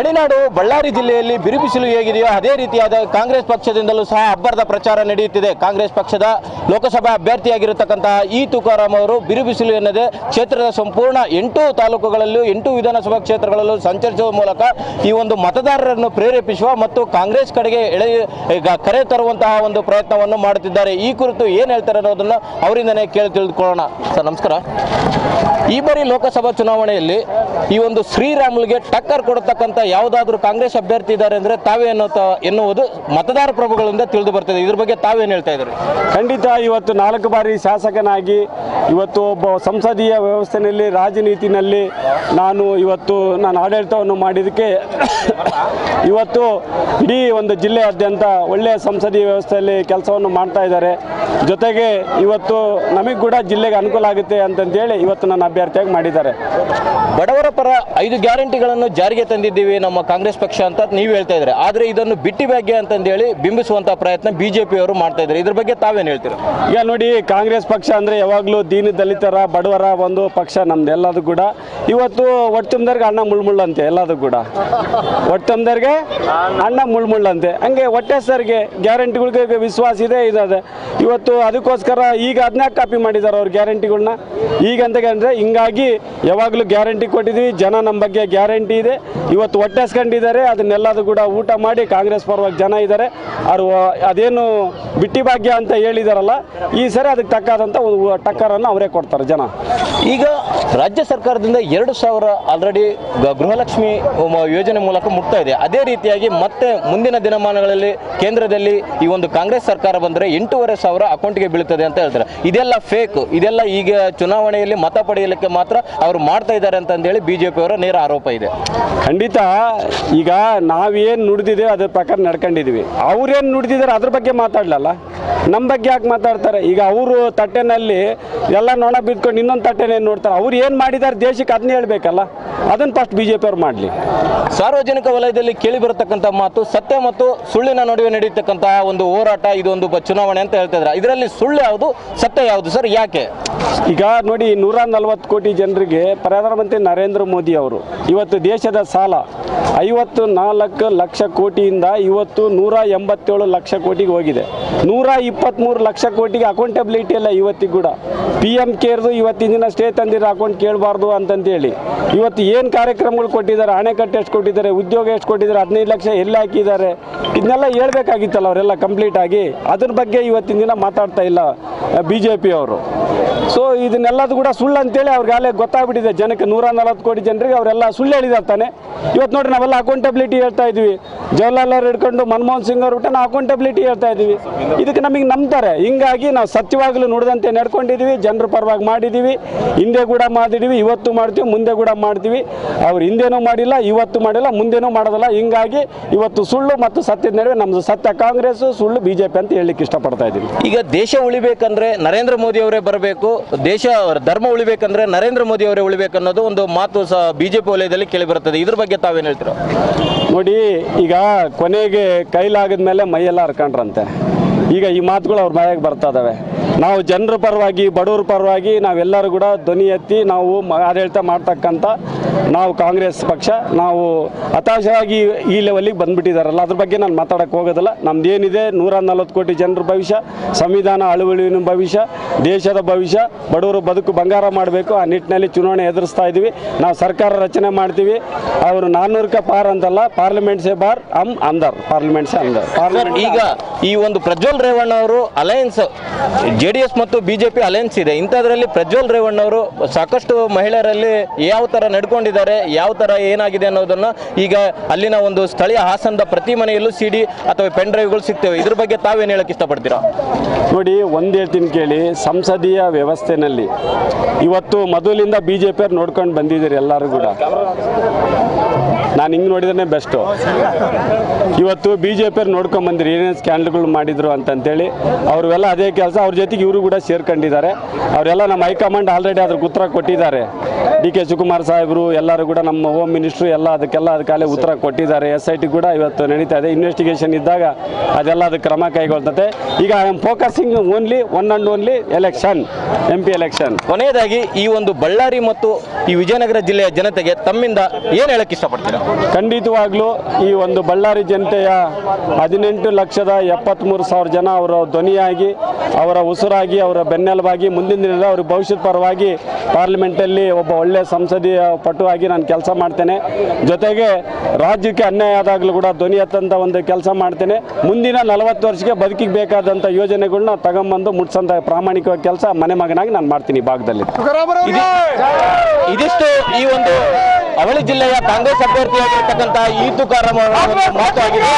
ಗಡಿನಾಡು ಬಳ್ಳಾರಿ ಜಿಲ್ಲೆಯಲ್ಲಿ ಬಿರುಬಿಸಿಲು ಹೇಗಿದೆಯೋ ಅದೇ ರೀತಿಯಾದ ಕಾಂಗ್ರೆಸ್ ಪಕ್ಷದಿಂದಲೂ ಸಹ ಅಬ್ಬರದ ಪ್ರಚಾರ ನಡೆಯುತ್ತಿದೆ. ಕಾಂಗ್ರೆಸ್ ಪಕ್ಷದ ಲೋಕಸಭಾ ಅಭ್ಯರ್ಥಿಯಾಗಿರತಕ್ಕಂತಹ ಇ ತುಕಾರಾಂ ಅವರು ಬಿರುಬಿಸಿಲು ಎನ್ನದೆ ಕ್ಷೇತ್ರದ ಸಂಪೂರ್ಣ 8 ತಾಲೂಕುಗಳಲ್ಲೂ 8 ವಿಧಾನಸಭಾ ಕ್ಷೇತ್ರಗಳಲ್ಲೂ ಸಂಚರಿಸುವ ಮೂಲಕ ಈ ಒಂದು ಮತದಾರರನ್ನು ಪ್ರೇರೇಪಿಸುವ ಮತ್ತು ಕಾಂಗ್ರೆಸ್ ಕಡೆಗೆ ಕರೆ ತರುವಂತಹ ಒಂದು ಪ್ರಯತ್ನವನ್ನು ಮಾಡುತ್ತಿದ್ದಾರೆ. ಈ ಕುರಿತು ಏನು ಹೇಳ್ತಾರೆ ಅನ್ನೋದನ್ನು ಅವರಿಂದನೇ ಕೇಳಿ ತಿಳಿದುಕೊಳ್ಳೋಣ. ಸರ್ ನಮಸ್ಕಾರ. ಈ ಬಾರಿ ಲೋಕಸಭಾ ಚುನಾವಣೆಯಲ್ಲಿ ಈ ಒಂದು ಶ್ರೀರಾಮುಲುಗೆ ಟಕ್ಕರ್ ಕೊಡತಕ್ಕಂಥ ಯಾವುದಾದ್ರೂ ಕಾಂಗ್ರೆಸ್ ಅಭ್ಯರ್ಥಿ ಇದ್ದಾರೆ ಅಂದರೆ ತಾವೇ ಎನ್ನುವುದು ಮತದಾರ ಪ್ರಭುಗಳಿಂದ ತಿಳಿದು ಬರ್ತದೆ. ಇದ್ರ ಬಗ್ಗೆ ತಾವೇನು ಹೇಳ್ತಾ ಇದ್ದೀರಿ? ಖಂಡಿತ ಇವತ್ತು 4 ಬಾರಿ ಶಾಸಕನಾಗಿ ಇವತ್ತು ಒಬ್ಬ ಸಂಸದೀಯ ವ್ಯವಸ್ಥೆಯಲ್ಲಿ ರಾಜನೀತಿನಲ್ಲಿ ನಾನು ಆಡಳಿತವನ್ನು ಮಾಡಿದ್ದಕ್ಕೆ ಇವತ್ತು ಇಡೀ ಒಂದು ಜಿಲ್ಲೆಯಾದ್ಯಂತ ಒಳ್ಳೆಯ ಸಂಸದೀಯ ವ್ಯವಸ್ಥೆಯಲ್ಲಿ ಕೆಲಸವನ್ನು ಮಾಡ್ತಾ ಇದ್ದಾರೆ. ಜೊತೆಗೆ ಇವತ್ತು ನಮಗೆ ಕೂಡ ಜಿಲ್ಲೆಗೆ ಅನುಕೂಲ ಆಗುತ್ತೆ ಅಂತಂದೇಳಿ ಇವತ್ತು ನನ್ನ ಅಭ್ಯರ್ಥಿಯಾಗಿ ಮಾಡಿದ್ದಾರೆ. ಬಡವರ ಪರ 5 ಗ್ಯಾರಂಟಿಗಳನ್ನು ಜಾರಿಗೆ ತಂದಿದ್ದೀವಿ ನಮ್ಮ ಕಾಂಗ್ರೆಸ್ ಪಕ್ಷ ಅಂತ ನೀವು ಹೇಳ್ತಾ ಇದ್ದಾರೆ. ಆದರೆ ಇದನ್ನು ಬಿಟ್ಟಿ ಭಾಗ್ಯ ಅಂತಂದೇಳಿ ಬಿಂಬಿಸುವಂಥ ಪ್ರಯತ್ನ ಬಿಜೆಪಿಯವರು ಮಾಡ್ತಾ ಇದ್ದಾರೆ. ಇದ್ರ ಬಗ್ಗೆ ತಾವೇನು ಹೇಳ್ತೀರಾ? ಈಗ ನೋಡಿ, ಕಾಂಗ್ರೆಸ್ ಪಕ್ಷ ಅಂದರೆ ಯಾವಾಗಲೂ ದೀನ ದಲಿತರ ಬಡವರ ಒಂದು ಪಕ್ಷ ನಮ್ದು. ಎಲ್ಲದೂ ಕೂಡ ಇವತ್ತು ಹೊಟ್ಟೆಂಬದವ್ರಿಗೆ ಅಣ್ಣ ಮುಳ್ಮುಳ್ಳಂತೆ. ಎಲ್ಲದೂ ಕೂಡ ಹೊಟ್ಟೆಂಬದವ್ರಿಗೆ ಅಣ್ಣ ಮುಳ್ಮುಳ್ಳಂತೆ. ಹಂಗೆ ಹೊಟ್ಟೆ ಸರ್ಗೆ ಗ್ಯಾರಂಟಿಗಳಿಗೆ ವಿಶ್ವಾಸ ಇದೆ. ಇವತ್ತು ಅದಕ್ಕೋಸ್ಕರ ಈಗ ಅದನ್ನ ಕಾಪಿ ಮಾಡಿದ್ದಾರೆ ಅವ್ರ ಗ್ಯಾರಂಟಿಗಳನ್ನ. ಈಗಂತ ಅಂದರೆ ಹಿಂಗಾಗಿ ಯಾವಾಗಲೂ ಗ್ಯಾರಂಟಿ ಕೊಟ್ಟಿದ್ವಿ, ಜನ ನಮ್ಮ ಬಗ್ಗೆ ಗ್ಯಾರಂಟಿ ಇದೆ. ಇವತ್ತು ಹೊಟ್ಟೆಸ್ಕೊಂಡಿದ್ದಾರೆ. ಅದನ್ನೆಲ್ಲದೂ ಕೂಡ ಊಟ ಮಾಡಿ ಕಾಂಗ್ರೆಸ್ ಪರವಾಗಿ ಜನ ಇದ್ದಾರೆ. ಅವರು ಅದೇನು ಬಿಟ್ಟಿ ಭಾಗ್ಯ ಅಂತ ಹೇಳಿದಾರಲ್ಲ, ಈ ಸರಿ ಅದಕ್ಕೆ ತಕ್ಕಾದಂಥ ಒಂದು ಟಕ್ಕರನ್ನು ಅವರೇ ಕೊಡ್ತಾರೆ ಜನ. ಈಗ ರಾಜ್ಯ ಸರ್ಕಾರದಿಂದ 2,000 ಆಲ್ರೆಡಿ ಗೃಹಲಕ್ಷ್ಮಿ ಯೋಜನೆ ಮೂಲಕ ಮುಟ್ತಾ ಇದೆ. ಅದೇ ರೀತಿಯಾಗಿ ಮತ್ತೆ ಮುಂದಿನ ದಿನಮಾನಗಳಲ್ಲಿ ಕೇಂದ್ರದಲ್ಲಿ ಈ ಒಂದು ಕಾಂಗ್ರೆಸ್ ಸರ್ಕಾರ ಬಂದರೆ 8,500 ಅಕೌಂಟ್ಗೆ ಬೀಳ್ತದೆ ಅಂತ ಹೇಳ್ತಾರೆ. ಇದೆಲ್ಲ ಫೇಕ್. ಇದೆಲ್ಲ ಈಗ ಚುನಾವಣೆಯಲ್ಲಿ ಮತ ಪಡೆಯಲಿಕ್ಕೆ ಮಾತ್ರ ಅವರು ಮಾಡ್ತಾ ಇದ್ದಾರೆ ಅಂತಂದೇಳಿ ಬಿಜೆಪಿಯವರ ನೇರ ಆರೋಪ ಇದೆ. ಖಂಡಿತ. ಈಗ ನಾವೇನು ನುಡಿದಿದ್ದೇವೆ ಅದ್ರ ಪ್ರಕಾರ ನಡ್ಕೊಂಡಿದ್ದೀವಿ. ಅವ್ರೇನು ನುಡಿದಿದ್ದಾರೆ ಅದ್ರ ಬಗ್ಗೆ ಮಾತಾಡಲಲ್ಲ, ನಮ್ಮ ಬಗ್ಗೆ ಯಾಕೆ ಮಾತಾಡ್ತಾರೆ? ಈಗ ಅವರು ತಟ್ಟೆನಲ್ಲಿ ಎಲ್ಲ ನೊಣ ಬಿದ್ಕೊಂಡು ಇನ್ನೊಂದು ತಟ್ಟೆನೇನು ನೋಡ್ತಾರೆ. ಅವ್ರು ಏನು ಮಾಡಿದ್ದಾರೆ ದೇಶಕ್ಕೆ ಅದನ್ನೇ ಹೇಳಬೇಕಲ್ಲ. ಅದನ್ನು ಫಸ್ಟ್ ಬಿಜೆಪಿ ಅವ್ರು ಮಾಡಲಿ. ಸಾರ್ವಜನಿಕ ವಲಯದಲ್ಲಿ ಕೇಳಿ ಬರತಕ್ಕಂಥ ಮಾತು ಸತ್ಯ ಮತ್ತು ಸುಳ್ಳಿನ ನಡುವೆ ನಡೆಯತಕ್ಕಂತಹ ಒಂದು ಹೋರಾಟ, ಇದೊಂದು ಚುನಾವಣೆ ಅಂತ ಹೇಳ್ತಾ ಇದ್ದಾರೆ. ಇದರಲ್ಲಿ ಸುಳ್ಳು ಯಾವುದು, ಸತ್ಯ ಯಾವುದು ಸರ್? ಯಾಕೆ? ಈಗ ನೋಡಿ, 140 ಕೋಟಿ ಜನರಿಗೆ ಪ್ರಧಾನಮಂತ್ರಿ ನರೇಂದ್ರ ಮೋದಿ ಅವರು ಇವತ್ತು ದೇಶದ ಸಾಲ 54 ಲಕ್ಷ ಕೋಟಿಯಿಂದ ಇವತ್ತು 187 ಲಕ್ಷ ಕೋಟಿಗೆ ಹೋಗಿದೆ. 123 ಲಕ್ಷ ಕೋಟಿಗೆ ಅಕೌಂಟಬಿಲಿಟಿ ಇಲ್ಲ ಇವತ್ತಿಗೆ ಕೂಡ. PM ಕೇರ್ದು ಇವತ್ತಿನ ದಿನ ಸ್ಟೇ ತಂದಿರೋ ಅಕೌಂಟ್ ಕೇಳಬಾರ್ದು ಅಂತಂತೇಳಿ ಇವತ್ತು ಏನು ಕಾರ್ಯಕ್ರಮಗಳು ಕೊಟ್ಟಿದ್ದಾರೆ, ಅಣೆಕಟ್ಟು ಎಷ್ಟು ಕೊಟ್ಟಿದ್ದಾರೆ, ಉದ್ಯೋಗ ಎಷ್ಟು ಕೊಟ್ಟಿದ್ದಾರೆ, 15 ಲಕ್ಷ ಎಲ್ಲಿ ಹಾಕಿದ್ದಾರೆ, ಇದನ್ನೆಲ್ಲ ಹೇಳ್ಬೇಕಾಗಿತ್ತಲ್ಲ ಅವರೆಲ್ಲ ಕಂಪ್ಲೀಟ್ ಆಗಿ. ಅದ್ರ ಬಗ್ಗೆ ಇವತ್ತಿನ ದಿನ ಮಾತಾಡ್ತಾ ಇಲ್ಲ BJP ಅವರು. ಸೊ ಇದನ್ನೆಲ್ಲದು ಕೂಡ ಸುಳ್ಳು ಅಂತೇಳಿ ಅವ್ರಿಗಾಗಲೇ ಗೊತ್ತಾಗ್ಬಿಟ್ಟಿದೆ ಜನಕ್ಕೆ. 140 ಕೋಟಿ ಜನರಿಗೆ ಅವರೆಲ್ಲ ಸುಳ್ಳು ಹೇಳಿದ್ದಾರೆ ತಾನೆ. ಇವತ್ತು ನೋಡಿ, ನಾವೆಲ್ಲ ಅಕೌಂಟಬಿಲಿಟಿ ಹೇಳ್ತಾ ಇದ್ವಿ. ಜವಾಹರ್ಲಾಲ್ ಅವರು ಹಿಡ್ಕೊಂಡು ಮನಮೋಹನ್ ಸಿಂಗ್ ಅವ್ರ ನಾವು ಅಕೌಂಟಬಿಲಿಟಿ ಹೇಳ್ತಾ ಇದ್ದೀವಿ. ಇದಕ್ಕೆ ನಮಗೆ ನಂಬ್ತಾರೆ. ಹಿಂಗಾಗಿ ನಾವು ಸತ್ಯವಾಗಲೂ ನುಡಿದಂತೆ ನಡ್ಕೊಂಡಿದ್ದೀವಿ, ಜನರ ಪರವಾಗಿ ಮಾಡಿದ್ದೀವಿ. ಹಿಂದೆ ಕೂಡ ಮಾಡಿದ್ದೀವಿ, ಇವತ್ತು ಮಾಡ್ತೀವಿ, ಮುಂದೆ ಕೂಡ ಮಾಡ್ತೀವಿ. ಅವ್ರು ಹಿಂದೇನೂ ಮಾಡಿಲ್ಲ, ಇವತ್ತು ಮಾಡಿಲ್ಲ, ಮುಂದೇನೂ ಮಾಡೋದಿಲ್ಲ. ಹಿಂಗಾಗಿ ಇವತ್ತು ಸುಳ್ಳು ಮತ್ತು ಸತ್ಯದ ನಡುವೆ ನಮ್ಮದು ಸತ್ಯ ಕಾಂಗ್ರೆಸ್, ಸುಳ್ಳು BJP ಅಂತ ಹೇಳಲಿಕ್ಕೆ ಇಷ್ಟಪಡ್ತಾ ಇದ್ದೀವಿ. ಈಗ ದೇಶ ಉಳಿಬೇಕಂದ್ರೆ ನರೇಂದ್ರ ಮೋದಿ ಅವರೇ ಬರಬೇಕು, ದೇಶ ಧರ್ಮ ಉಳಿಬೇಕಂದ್ರೆ ನರೇಂದ್ರ ಮೋದಿ ಅವರೇ ಉಳಿಬೇಕು ಅನ್ನೋದು ಒಂದು ಮಾತು ಸಹ BJP ವಲಯದಲ್ಲಿ ಕೇಳಿ ಬರುತ್ತದೆ. ಇದ್ರ ಬಗ್ಗೆ ತಾವೇನು ಹೇಳ್ತೀರಾ? ನೋಡಿ, ಈಗ ಕೊನೆಗೆ ಕೈಲಾಗದ ಮೇಲೆ ಮೈಯೆಲ್ಲ ಹರ್ಕೊಂಡ್ರಂತೆ. ಈಗ ಈ ಮಾತುಗಳು ಅವ್ರ ಬಾಯಾಗಿ ಬರ್ತಾ ಇದ್ದಾವೆ. ನಾವು ಜನರ ಪರವಾಗಿ, ಬಡವರ ಪರವಾಗಿ ನಾವೆಲ್ಲರೂ ಕೂಡ ಧ್ವನಿ ಎತ್ತಿ ನಾವು ಆಡಳಿತ ಮಾಡ್ತಕ್ಕಂಥ ನಾವು ಕಾಂಗ್ರೆಸ್ ಪಕ್ಷ. ನಾವು ಹತಾಶವಾಗಿ ಈ ಲೆವೆಲ್ಲಿಗೆ ಬಂದುಬಿಟ್ಟಿದ್ದಾರಲ್ಲ, ಅದ್ರ ಬಗ್ಗೆ ನಾನು ಮಾತಾಡೋಕ್ಕೆ ಹೋಗೋದಿಲ್ಲ. ನಮ್ದೇನಿದೆ 140 ಕೋಟಿ ಜನರ ಭವಿಷ್ಯ, ಸಂವಿಧಾನ ಅಳವಡಿನ ಭವಿಷ್ಯ, ದೇಶದ ಭವಿಷ್ಯ, ಬಡವರು ಬದುಕು ಬಂಗಾರ ಮಾಡಬೇಕು. ಆ ನಿಟ್ಟಿನಲ್ಲಿ ಚುನಾವಣೆ ಎದುರಿಸ್ತಾ ಇದ್ದೀವಿ. ನಾವು ಸರ್ಕಾರ ರಚನೆ ಮಾಡ್ತೀವಿ. ಅವರು 400ಕ್ಕೆ ಪಾರ್ ಅಂತಲ್ಲ, ಪಾರ್ಲಿಮೆಂಟ್ ಸೇ ಬಾರ್, ಅಂದರ್ ಪಾರ್ಲಿಮೆಂಟ್ ಸೇ ಅಂದರ್. ಈಗ ಈ ಒಂದು ಪ್ರಜ್ವಲ್ ರೇವಣ್ಣ ಅವರು ಅಲಯನ್ಸ್ JDS ಮತ್ತು BJP ಅಲಯನ್ಸ್ ಇದೆ. ಇಂಥದ್ರಲ್ಲಿ ಪ್ರಜ್ವಲ್ ರೇವಣ್ಣ ಅವರು ಸಾಕಷ್ಟು ಮಹಿಳೆಯರಲ್ಲಿ ಯಾವ ಥರ ನಡ್ಕೊಂಡಿದ್ದಾರೆ, ಯಾವ ಥರ ಏನಾಗಿದೆ ಅನ್ನೋದನ್ನು ಈಗ ಅಲ್ಲಿನ ಒಂದು ಸ್ಥಳೀಯ ಹಾಸನದ ಪ್ರತಿ ಮನೆಯಲ್ಲೂ CD ಅಥವಾ ಪೆನ್ ಡ್ರೈವ್ಗಳು ಸಿಗ್ತವೆ. ಇದ್ರ ಬಗ್ಗೆ ತಾವೇನು ಹೇಳಕ್ಕೆ ಇಷ್ಟಪಡ್ತೀರಾ? ನೋಡಿ, ಒಂದು ಹೇಳ್ತೀನಿ ಕೇಳಿ. ಸಂಸದೀಯ ವ್ಯವಸ್ಥೆಯಲ್ಲಿ ಇವತ್ತು ಮೊದಲಿಂದ BJP ಅವ್ರು ನೋಡ್ಕೊಂಡು ಬಂದಿದ್ದೀರಿ ಎಲ್ಲರೂ ಕೂಡ. ನಾನು ಹಿಂಗೆ ನೋಡಿದ್ರೆ ಬೆಸ್ಟು. ಇವತ್ತು BJP ಅವ್ರು ನೋಡ್ಕೊಂಡು ಬಂದಿರಿ ಏನೇನು ಸ್ಕ್ಯಾಂಡಲ್ಗಳು ಮಾಡಿದ್ರು ಅಂತಂತೇಳಿ. ಅವರೆಲ್ಲ ಅದೇ ಕೆಲಸ. ಅವ್ರ ಜೊತೆಗೆ ಇವರು ಕೂಡ ಸೇರ್ಕೊಂಡಿದ್ದಾರೆ. ಅವರೆಲ್ಲ ನಮ್ಮ ಹೈಕಮಾಂಡ್ ಆಲ್ರೆಡಿ ಅದ್ರಿಗೆ ಉತ್ತರ ಕೊಟ್ಟಿದ್ದಾರೆ. DK ಶಿವಕುಮಾರ್ ಸಾಹೇಬರು ಎಲ್ಲರೂ ಕೂಡ, ನಮ್ಮ ಹೋಮ್ ಮಿನಿಸ್ಟ್ರು ಎಲ್ಲ ಅದಕ್ಕೆಲ್ಲ ಉತ್ತರ ಕೊಟ್ಟಿದ್ದಾರೆ. SIT ಕೂಡ ಇವತ್ತು ನಡೀತಾ ಇದೆ. ಇನ್ವೆಸ್ಟಿಗೇಷನ್ ಇದ್ದಾಗ ಅದೆಲ್ಲ ಅದಕ್ಕೆ ಕ್ರಮ ಕೈಗೊಳ್ತದೆ. ಈಗ I am focusing only one and only election, MP election. ಕೊನೆಯದಾಗಿ ಈ ಒಂದು ಬಳ್ಳಾರಿ ಮತ್ತು ಈ ವಿಜಯನಗರ ಜಿಲ್ಲೆಯ ಜನತೆಗೆ ತಮ್ಮಿಂದ ಏನು ಹೇಳಕ್ಕೆ ಇಷ್ಟಪಡ್ತೀರಾ? ಖಂಡಿತವಾಗ್ಲೂ ಈ ಒಂದು ಬಳ್ಳಾರಿ ಜನತೆಯ 18,73,000 ಜನ ಅವರ ಧ್ವನಿಯಾಗಿ, ಅವರ ಉಸಿರಾಗಿ, ಅವರ ಬೆನ್ನೆಲುಬಾಗಿ ಮುಂದಿನ ದಿನದಲ್ಲಿ ಅವ್ರ ಭವಿಷ್ಯದ ಪರವಾಗಿ ಪಾರ್ಲಿಮೆಂಟಲ್ಲಿ ಒಬ್ಬ ಒಳ್ಳೆಯ ಸಂಸದೀಯ ಪಟುವಾಗಿ ನಾನು ಕೆಲಸ ಮಾಡ್ತೇನೆ. ಜೊತೆಗೆ ರಾಜ್ಯಕ್ಕೆ ಅನ್ಯಾಯ ಆದಾಗಲೂ ಕೂಡ ಧ್ವನಿ ಎತ್ತಂತ ಒಂದು ಕೆಲಸ ಮಾಡ್ತೇನೆ. ಮುಂದಿನ 40 ವರ್ಷಕ್ಕೆ ಬದುಕಿಗೆ ಬೇಕಾದಂಥ ಯೋಜನೆಗಳನ್ನ ತಗೊಂಬಂದು ಮುಟ್ಸಂತ ಪ್ರಾಮಾಣಿಕವಾಗಿ ಕೆಲಸ ಮನೆ ಮಗನಾಗಿ ನಾನು ಮಾಡ್ತೀನಿ ಈ ಭಾಗದಲ್ಲಿ. ಇದಿಷ್ಟು ಈ ಒಂದು ಅವಳಿ ಜಿಲ್ಲೆಯ ಕಾಂಗ್ರೆಸ್ ಅಭ್ಯರ್ಥಿಯಾಗಿರ್ತಕ್ಕಂಥ ಈ ತುಕಾರಾಂ ಅವರ ಮಾತಾಗಿದೆ.